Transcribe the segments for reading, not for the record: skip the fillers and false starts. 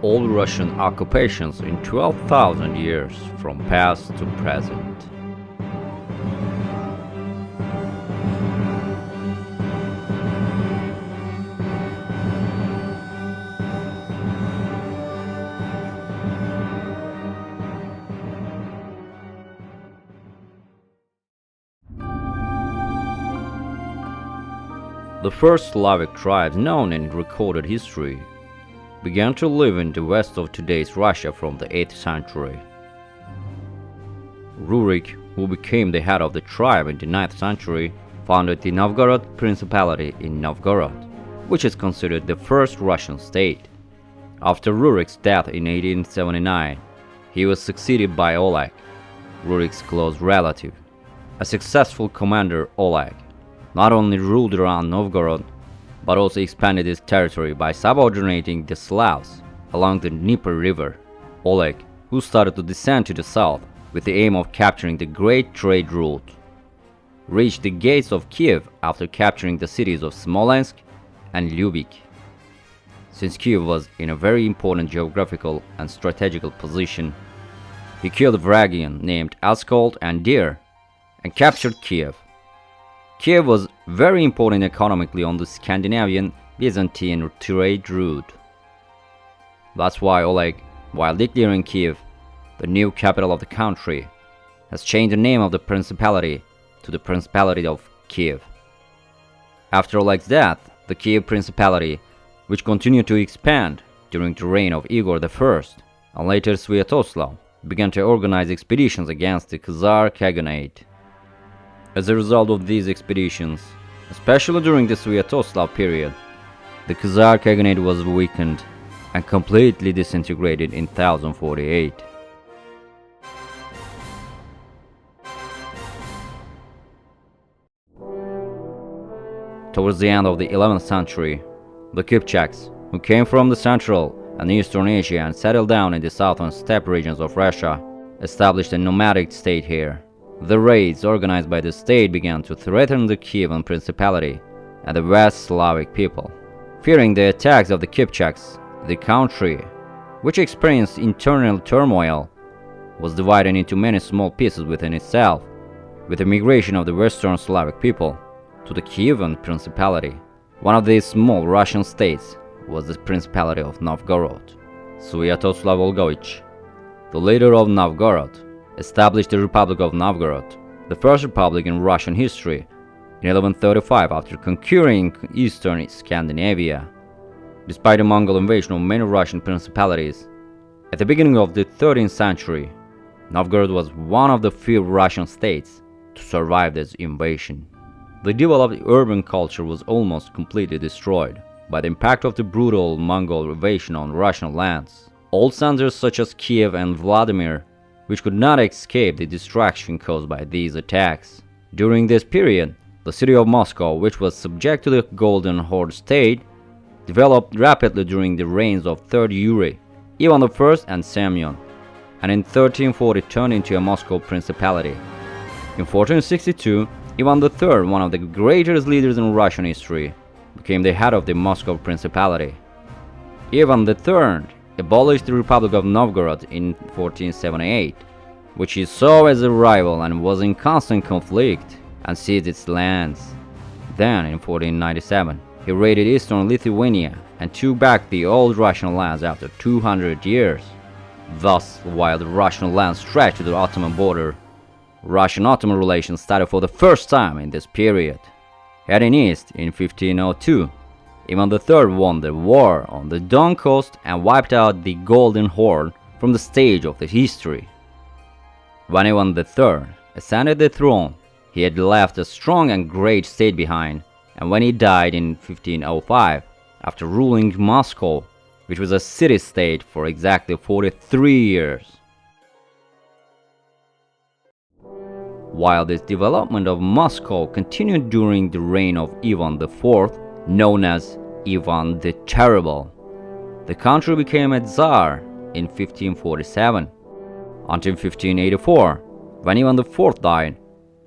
all Russian occupations in 12,000 years from past to present. The first Slavic tribes known in recorded history began to live in the west of today's Russia from the 8th century. Rurik, who became the head of the tribe in the 9th century, founded the Novgorod Principality in Novgorod, which is considered the first Russian state. After Rurik's death in 1879, he was succeeded by Oleg, Rurik's close relative. A successful commander, Oleg not only ruled around Novgorod, but also expanded his territory by subordinating the Slavs along the Dnieper River. Oleg, who started to descend to the south with the aim of capturing the great trade route, reached the gates of Kiev after capturing the cities of Smolensk and Lyubich. Since Kiev was in a very important geographical and strategical position, he killed a Varangian named Askold and Dir and captured Kiev. Kiev was very important economically on the Scandinavian Byzantine trade route. That's why Oleg, while declaring Kiev the new capital of the country, has changed the name of the principality to the Principality of Kiev. After Oleg's death, the Kiev Principality, which continued to expand during the reign of Igor I and later Sviatoslav, began to organize expeditions against the Khazar Khaganate. As a result of these expeditions, especially during the Sviatoslav period, the Khazar Khaganate was weakened and completely disintegrated in 1048. Towards the end of the 11th century, the Kipchaks, who came from the Central and Eastern Asia and settled down in the southern steppe regions of Russia, established a nomadic state here. The raids organized by the state began to threaten the Kievan Principality and the West Slavic people. Fearing the attacks of the Kipchaks, the country, which experienced internal turmoil, was divided into many small pieces within itself, with the migration of the Western Slavic people to the Kievan Principality. One of these small Russian states was the Principality of Novgorod. Sviatoslav Volgovich, the leader of Novgorod, established the Republic of Novgorod, the first republic in Russian history, in 1135 after conquering eastern Scandinavia. Despite the Mongol invasion of many Russian principalities, at the beginning of the 13th century, Novgorod was one of the few Russian states to survive this invasion. The developed urban culture was almost completely destroyed by the impact of the brutal Mongol invasion on Russian lands. Old centers such as Kiev and Vladimir, which could not escape the destruction caused by these attacks. During this period, the city of Moscow, which was subject to the Golden Horde state, developed rapidly during the reigns of 3rd Yuri, Ivan I and Semyon, and in 1340 turned into a Moscow Principality. In 1462, Ivan III, one of the greatest leaders in Russian history, became the head of the Moscow Principality. Ivan III abolished the Republic of Novgorod in 1478, which he saw as a rival and was in constant conflict, and seized its lands. Then, in 1497, he raided eastern Lithuania and took back the old Russian lands after 200 years. Thus, while the Russian lands stretched to the Ottoman border, Russian-Ottoman relations started for the first time in this period. Heading east in 1502, Ivan III won the war on the Don coast and wiped out the Golden Horde from the stage of the history. When Ivan III ascended the throne, he had left a strong and great state behind, and when he died in 1505, after ruling Moscow, which was a city-state, for exactly 43 years. While this development of Moscow continued during the reign of Ivan IV, known as Ivan the Terrible, the country became a Tsar in 1547. Until 1584, when Ivan IV died,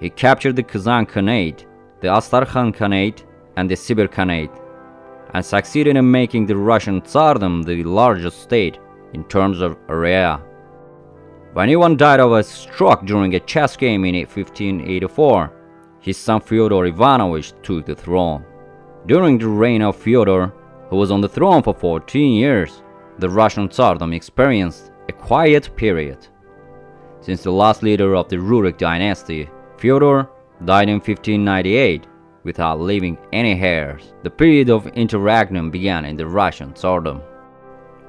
he captured the Kazan Khanate, the Astrakhan Khanate, and the Sibir Khanate, and succeeded in making the Russian Tsardom the largest state in terms of area. When Ivan died of a stroke during a chess game in 1584, his son Fyodor Ivanovich took the throne. During the reign of Fyodor, who was on the throne for 14 years, the Russian Tsardom experienced a quiet period. Since the last leader of the Rurik dynasty, Fyodor, died in 1598 without leaving any heirs, the period of interregnum began in the Russian Tsardom.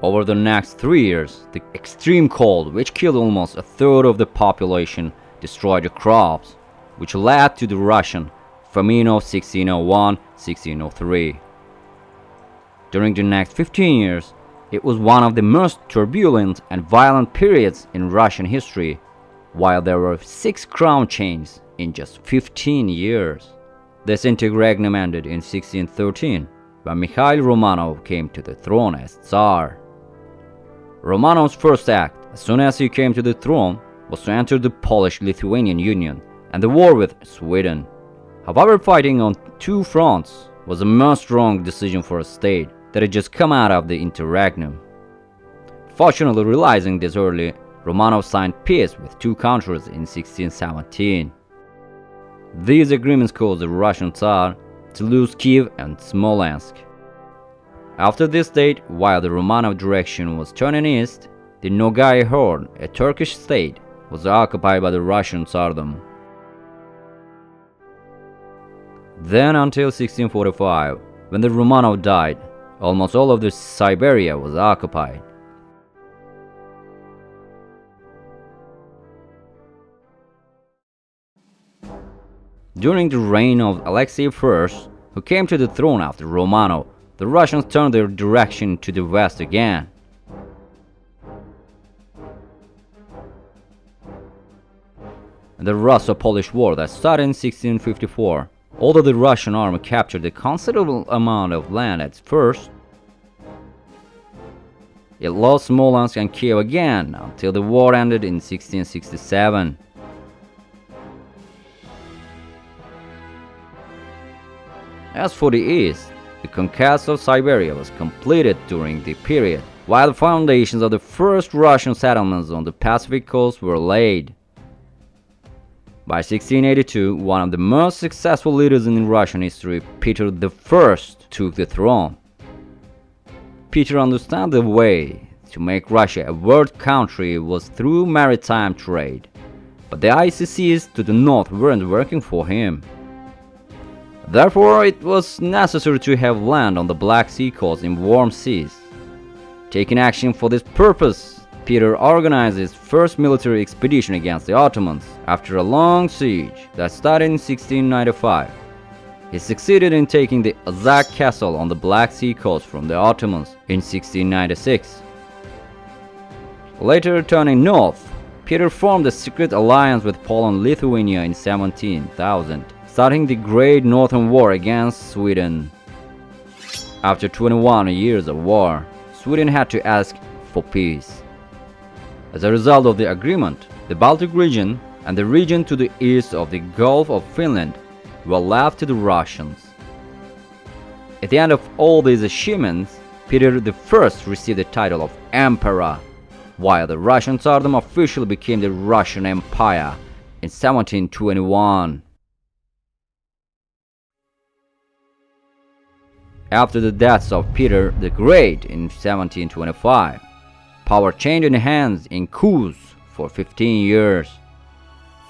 Over the next 3 years, the extreme cold, which killed almost a third of the population, destroyed the crops, which led to the Russian famine of 1601-1603. During the next 15 years, it was one of the most turbulent and violent periods in Russian history, while there were 6 crown changes in just 15 years. This interregnum ended in 1613, when Mikhail Romanov came to the throne as Tsar. Romanov's first act, as soon as he came to the throne, was to enter the Polish-Lithuanian Union and the war with Sweden. However, fighting on 2 fronts was a most wrong decision for a state that had just come out of the interregnum. Fortunately, realizing this early, Romanov signed peace with 2 countries in 1617. These agreements caused the Russian Tsar to lose Kiev and Smolensk. After this date, while the Romanov direction was turning east, the Nogai Horn, a Turkish state, was occupied by the Russian Tsardom. Then until 1645, when the Romanov died, almost all of the Siberia was occupied. During the reign of Alexei I, who came to the throne after Romanov, the Russians turned their direction to the west again. In the Russo-Polish War that started in 1654, although the Russian army captured a considerable amount of land at first, it lost Smolensk and Kiev again until the war ended in 1667. As for the east, the conquest of Siberia was completed during the period, while the foundations of the first Russian settlements on the Pacific coast were laid. By 1682, one of the most successful leaders in Russian history, Peter I, took the throne. Peter understood the way to make Russia a world country was through maritime trade, but the icy seas to the north weren't working for him. Therefore, it was necessary to have land on the Black Sea coast in warm seas. Taking action for this purpose, Peter organized his first military expedition against the Ottomans after a long siege that started in 1695. He succeeded in taking the Azak castle on the Black Sea coast from the Ottomans in 1696. Later turning north, Peter formed a secret alliance with Poland-Lithuania in 17,000. Starting the Great Northern War against Sweden. After 21 years of war, Sweden had to ask for peace. As a result of the agreement, the Baltic region and the region to the east of the Gulf of Finland were left to the Russians. At the end of all these achievements, Peter I received the title of Emperor, while the Russian Tsardom officially became the Russian Empire in 1721. After the deaths of Peter the Great in 1725, power changed hands in coups for 15 years.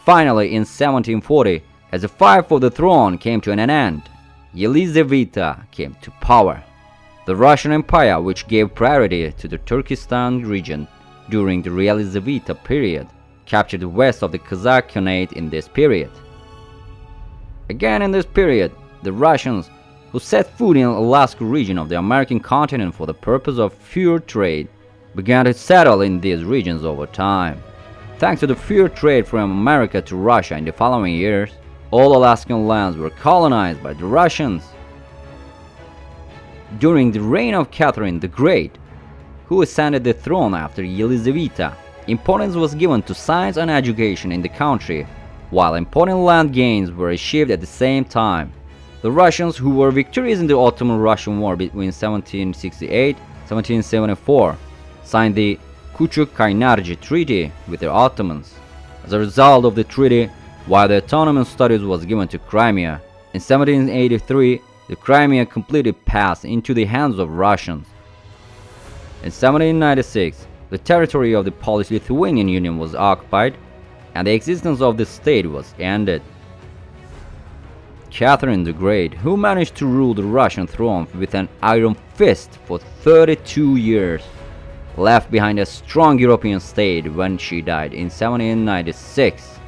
Finally, in 1740, as the fight for the throne came to an end, Yelizaveta came to power. The Russian Empire, which gave priority to the Turkestan region during the Yelizaveta period, captured the west of the Kazakh Khanate in this period. Again in this period, the Russians, who set foot in the Alaska region of the American continent for the purpose of fur trade, began to settle in these regions over time. Thanks to the fur trade from America to Russia in the following years, all Alaskan lands were colonized by the Russians. During the reign of Catherine the Great, who ascended the throne after Yelizaveta, importance was given to science and education in the country, while important land gains were achieved at the same time. The Russians, who were victorious in the Ottoman-Russian War between 1768-1774, signed the Küçük Treaty with the Ottomans. As a result of the treaty, while the autonomous status was given to Crimea, in 1783 the Crimea completely passed into the hands of Russians. In 1796, the territory of the Polish-Lithuanian Union was occupied, and the existence of the state was ended. Catherine the Great, who managed to rule the Russian throne with an iron fist for 32 years, left behind a strong European state when she died in 1796.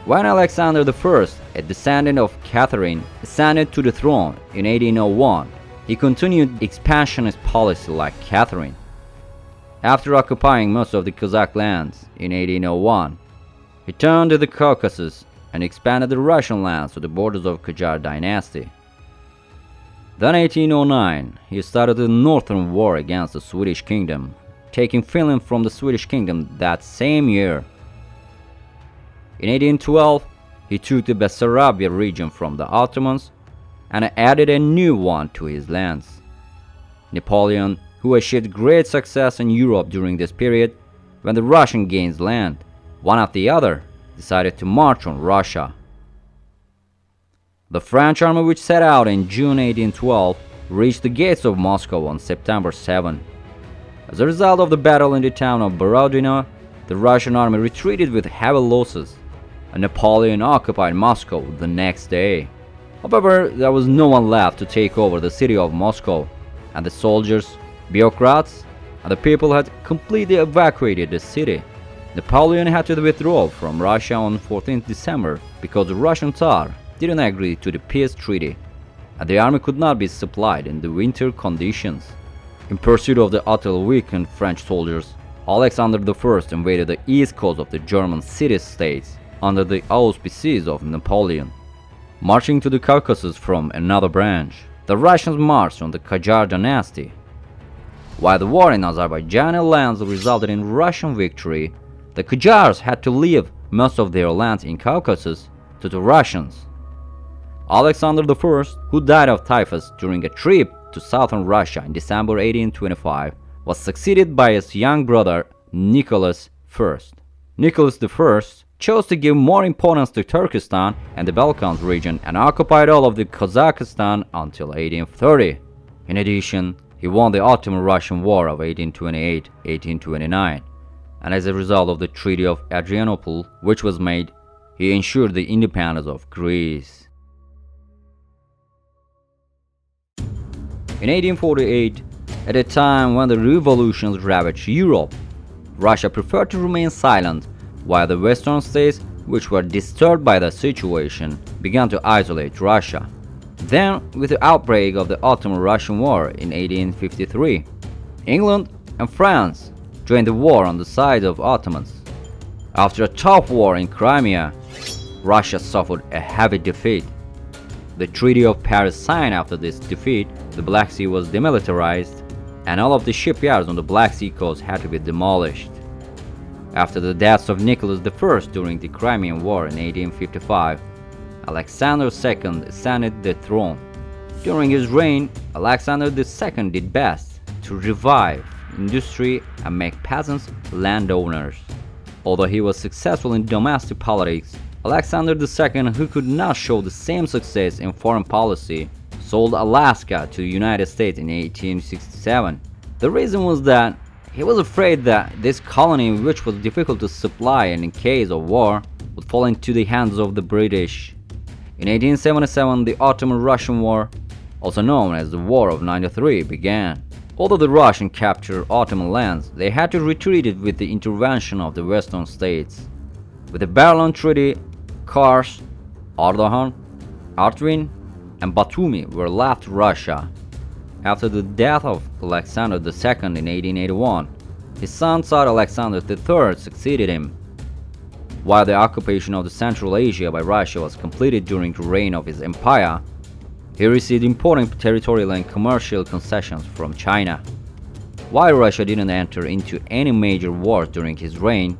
When Alexander I, a descendant of Catherine, ascended to the throne in 1801, he continued expansionist policy like Catherine. After occupying most of the Kazakh lands in 1801, he turned to the Caucasus and expanded the Russian lands to the borders of Qajar dynasty. Then 1809, he started the Northern War against the Swedish kingdom, taking Finland from the Swedish kingdom that same year. In 1812, he took the Bessarabia region from the Ottomans and added a new one to his lands. Napoleon, who achieved great success in Europe during this period, when the Russian gained land, one after the other, decided to march on Russia. The French army, which set out in June 1812, reached the gates of Moscow on September 7. As a result of the battle in the town of Borodino, the Russian army retreated with heavy losses, and Napoleon occupied Moscow the next day. However, there was no one left to take over the city of Moscow, and the soldiers, bureaucrats, and the people had completely evacuated the city. Napoleon had to withdraw from Russia on 14th December because the Russian Tsar didn't agree to the peace treaty, and the army could not be supplied in the winter conditions. In pursuit of the utterly weakened French soldiers, Alexander I invaded the east coast of the German city-states under the auspices of Napoleon. Marching to the Caucasus from another branch, the Russians marched on the Qajar dynasty. While the war in Azerbaijani lands resulted in Russian victory, the Qajars had to leave most of their lands in Caucasus to the Russians. Alexander I, who died of typhus during a trip to southern Russia in December 1825, was succeeded by his young brother Nicholas I. Nicholas I chose to give more importance to Turkestan and the Balkans region and occupied all of the Kazakhstan until 1830. In addition, he won the Ottoman-Russian War of 1828-1829, and as a result of the Treaty of Adrianople, which was made, he ensured the independence of Greece. In 1848, at a time when the revolutions ravaged Europe, Russia preferred to remain silent, while the Western states, which were disturbed by the situation, began to isolate Russia. Then, with the outbreak of the Ottoman-Russian War in 1853, England and France joined the war on the side of Ottomans. After a tough war in Crimea, Russia suffered a heavy defeat. The Treaty of Paris signed after this defeat, the Black Sea was demilitarized, and all of the shipyards on the Black Sea coast had to be demolished. After the deaths of Nicholas I during the Crimean War in 1855, Alexander II ascended the throne. During his reign, Alexander II did best to revive industry and make peasants landowners. Although he was successful in domestic politics, Alexander II, who could not show the same success in foreign policy, sold Alaska to the United States in 1867. The reason was that he was afraid that this colony, which was difficult to supply and in case of war, would fall into the hands of the British. In 1877, the Ottoman-Russian War, also known as the War of 93, began. Although the Russians captured Ottoman lands, they had to retreat it with the intervention of the Western states. With the Berlin Treaty, Kars, Ardahan, Artvin, and Batumi were left to Russia. After the death of Alexander II in 1881, his son Tsar Alexander III succeeded him. While the occupation of the Central Asia by Russia was completed during the reign of his empire, he received important territorial and commercial concessions from China. While Russia didn't enter into any major wars during his reign,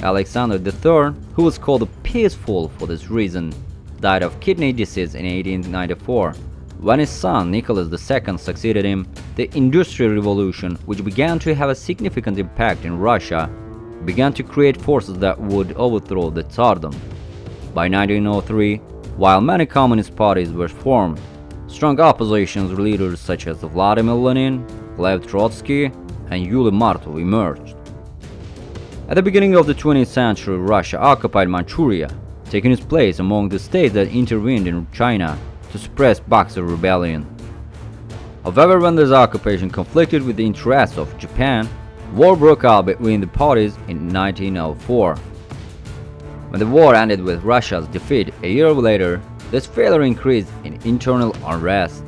Alexander III, who was called peaceful for this reason, died of kidney disease in 1894. When his son Nicholas II succeeded him, the Industrial Revolution, which began to have a significant impact in Russia, began to create forces that would overthrow the Tsardom. By 1903, while many communist parties were formed, strong opposition leaders such as Vladimir Lenin, Lev Trotsky, and Yuli Martov emerged. At the beginning of the 20th century, Russia occupied Manchuria, taking its place among the states that intervened in China to suppress Boxer rebellion. However, when this occupation conflicted with the interests of Japan, war broke out between the parties in 1904. When the war ended with Russia's defeat a year later, this failure increased in internal unrest.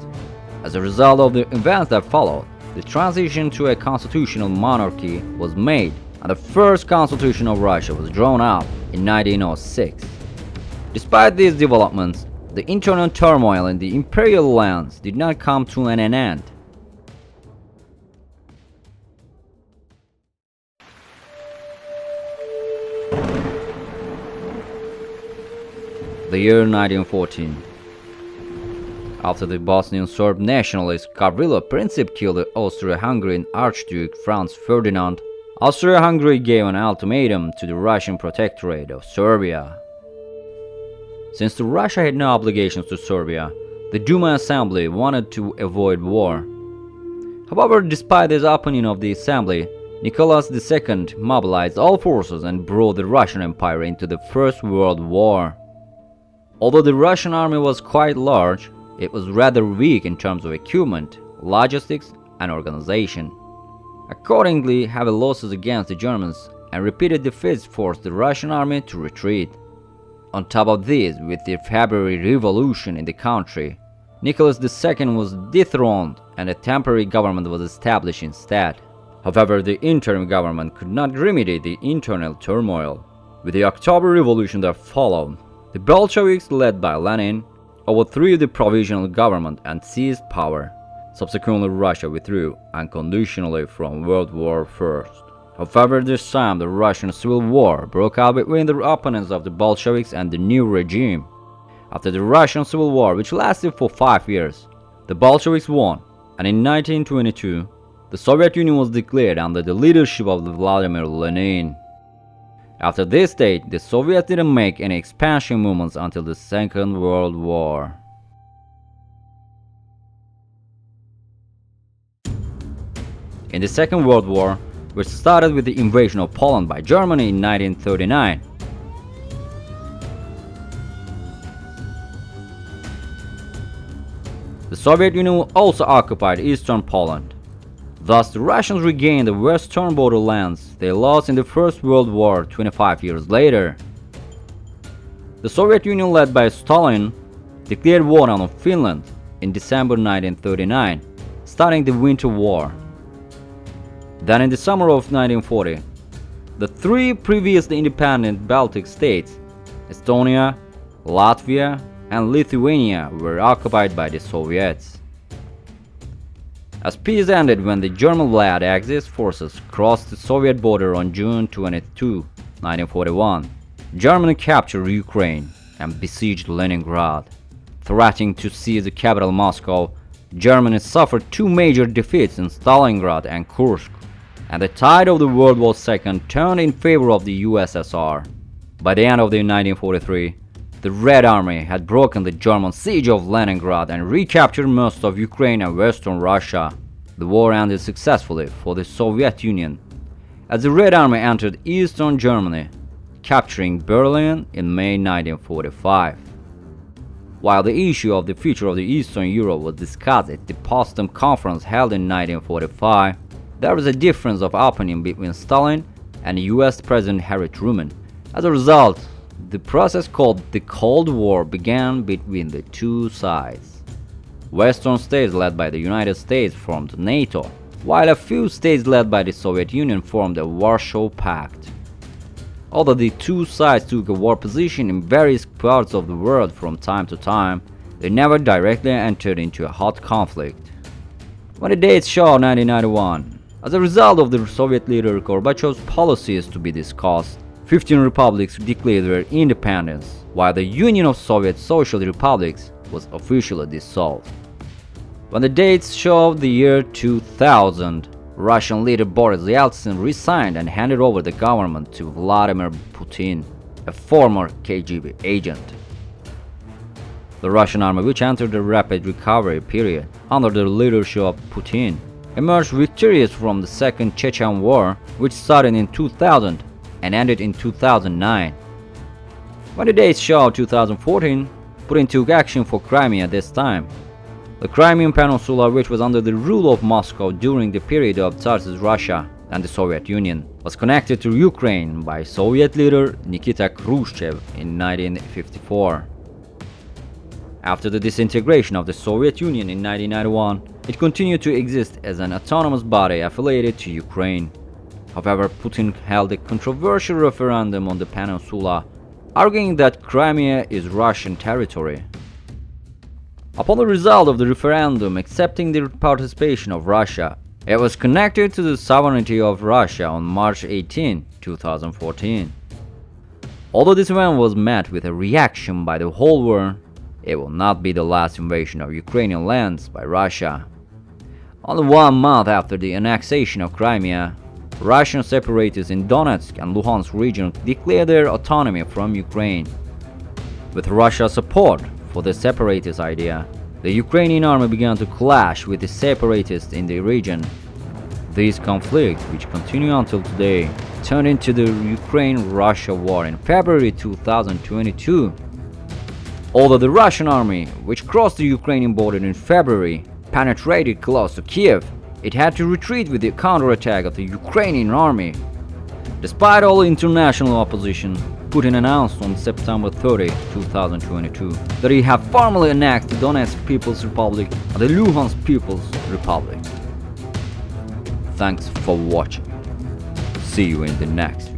As a result of the events that followed, the transition to a constitutional monarchy was made, and the first constitution of Russia was drawn up in 1906. Despite these developments, the internal turmoil in the imperial lands did not come to an end. The year 1914. After the Bosnian Serb nationalist guerrilla Princip killed the Austro-Hungarian Archduke Franz Ferdinand, Austria-Hungary gave an ultimatum to the Russian Protectorate of Serbia. Since Russia had no obligations to Serbia, the Duma Assembly wanted to avoid war. However, despite this opinion of the Assembly, Nicholas II mobilized all forces and brought the Russian Empire into the First World War. Although the Russian army was quite large, it was rather weak in terms of equipment, logistics, and organization. Accordingly, heavy losses against the Germans and repeated defeats forced the Russian army to retreat. On top of this, with the February Revolution in the country, Nicholas II was dethroned and a temporary government was established instead. However, the interim government could not remedy the internal turmoil. With the October Revolution that followed, the Bolsheviks, led by Lenin, overthrew the provisional government and seized power. Subsequently, Russia withdrew unconditionally from World War I. However, this time the Russian Civil War broke out between the opponents of the Bolsheviks and the new regime. After the Russian Civil War, which lasted for 5 years, the Bolsheviks won, and in 1922, the Soviet Union was declared under the leadership of Vladimir Lenin. After this date, the Soviets didn't make any expansion movements until the Second World War. In the Second World War, which started with the invasion of Poland by Germany in 1939, the Soviet Union also occupied eastern Poland. Thus, the Russians regained the western borderlands they lost in the First World War 25 years later. The Soviet Union, led by Stalin, declared war on Finland in December 1939, starting the Winter War. Then in the summer of 1940, the three previously independent Baltic states, Estonia, Latvia, and Lithuania, were occupied by the Soviets. As peace ended when the German-led Axis forces crossed the Soviet border on June 22, 1941, Germany captured Ukraine and besieged Leningrad. Threatening to seize the capital Moscow, Germany suffered two major defeats in Stalingrad and Kursk, and the tide of the World War II turned in favor of the USSR. By the end of 1943, the Red Army had broken the German siege of Leningrad and recaptured most of Ukraine and Western Russia. The war ended successfully for the Soviet Union, as the Red Army entered eastern Germany, capturing Berlin in May 1945. While the issue of the future of the Eastern Europe was discussed at the Potsdam Conference held in 1945, there was a difference of opinion between Stalin and US President Harry Truman. As a result, the process called the Cold War began between the two sides. Western states led by the United States formed NATO, while a few states led by the Soviet Union formed the Warsaw Pact. Although the two sides took a war position in various parts of the world from time to time, they never directly entered into a hot conflict. When the dates show 1991, as a result of the Soviet leader Gorbachev's policies to be discussed, 15 republics declared their independence, while the Union of Soviet Social Republics was officially dissolved. When the dates showed the year 2000, Russian leader Boris Yeltsin resigned and handed over the government to Vladimir Putin, a former KGB agent. The Russian army, which entered a rapid recovery period under the leadership of Putin, emerged victorious from the Second Chechen War, which started in 2000 and ended in 2009. When the dates show 2014, Putin took action for Crimea this time. The Crimean Peninsula, which was under the rule of Moscow during the period of Tsarist Russia and the Soviet Union, was connected to Ukraine by Soviet leader Nikita Khrushchev in 1954. After the disintegration of the Soviet Union in 1991, it continued to exist as an autonomous body affiliated to Ukraine. However, Putin held a controversial referendum on the peninsula, arguing that Crimea is Russian territory. Upon the result of the referendum accepting the participation of Russia, it was connected to the sovereignty of Russia on March 18, 2014. Although this event was met with a reaction by the whole world, it will not be the last invasion of Ukrainian lands by Russia. Only 1 month after the annexation of Crimea, Russian separatists in Donetsk and Luhansk region declared their autonomy from Ukraine. With Russia's support for the separatist idea, the Ukrainian army began to clash with the separatists in the region. These conflicts, which continue until today, turned into the Ukraine-Russia war in February 2022. Although the Russian army, which crossed the Ukrainian border in February, penetrated close to Kiev, it had to retreat with the counterattack of the Ukrainian army. Despite all international opposition, Putin announced on September 30, 2022, that he had formally annexed the Donetsk People's Republic and the Luhansk People's Republic. Thanks for watching. See you in the next